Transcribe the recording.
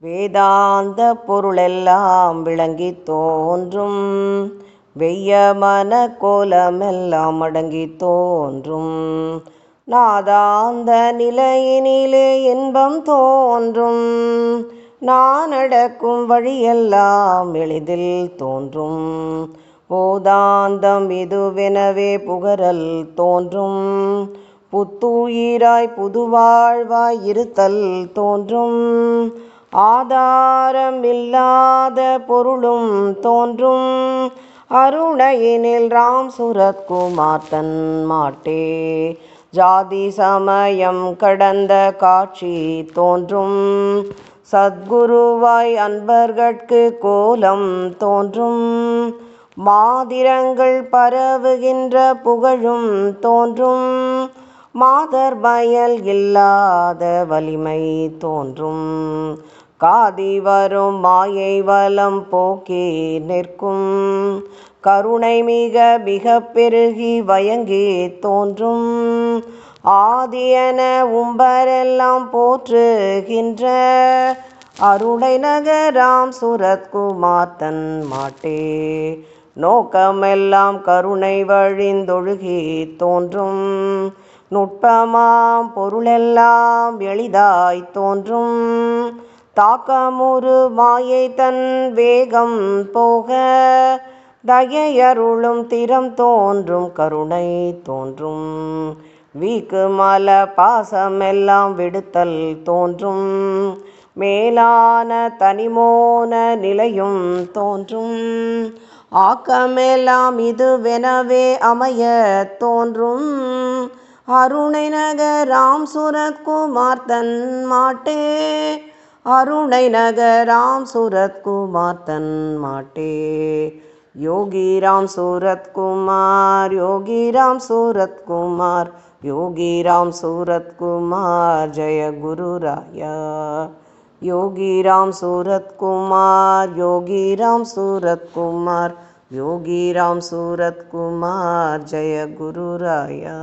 வேதாந்த பொருளெல்லாம் விளங்கி தோன்றும், வெய்ய மன கோலமெல்லாம் அடங்கி தோன்றும், நாதாந்த நிலையினிலே இன்பம் தோன்றும், நான் அடக்கும் வழியெல்லாம் எளிதில் தோன்றும், போதாந்தம் இதுவெனவே புகழல் தோன்றும், புத்துயிராய் புதுவாழ்வாய் இருத்தல் தோன்றும், ஆதாரம் இல்லாத பொருளும் தோன்றும், அருணையினில் ராம் சுரத்குமார் தன் மாட்டே, ஜாதி சமயம் கடந்த காட்சி தோன்றும், சத்குருவாய் அன்பர்கட்கு கோலம் தோன்றும், மாதிரங்கள் பரவுகின்ற புகழும் தோன்றும், மாதர் பயல் இல்லாத வலிமை தோன்றும், காதி வரும் மாயை வலம் போக்கி நிற்கும், கருணை மிக மிக பெருகி வயங்கி தோன்றும், ஆதியன உம்பரெல்லாம் போற்றுகின்ற அருணை நகராம் சுரத்குமார் தன் மாட்டே, நோக்கமெல்லாம் கருணை வழிந்தொழுகி தோன்றும், நுட்பமாம் பொருளெல்லாம் எளிதாய் தோன்றும், தாக்கமுறு மாயை தன் வேகம் போக, தயையருளும் திறம் தோன்றும் கருணை தோன்றும், வீக்கு மல பாசமெல்லாம் விடுத்தல் தோன்றும், மேலான தனிமோன நிலையும் தோன்றும், ஆக்கமெல்லாம் இதுவெனவே அமைய தோன்றும், அருணை நகராம் சுரத்குமார் தன் மாட்டே, அருணை நகராம் சுரத்குமார் தன் மாட்டே, யோகிராம் சுரத்குமார் யோகிராம் சுரத்குமார் யோகிராம் சுரத்குமார் ஜெய குருராயா, யோகிராம் சுரத்குமார் யோகிராம் சுரத்குமார் யோகிராம் சுரத்குமார் ஜெய குருராயா.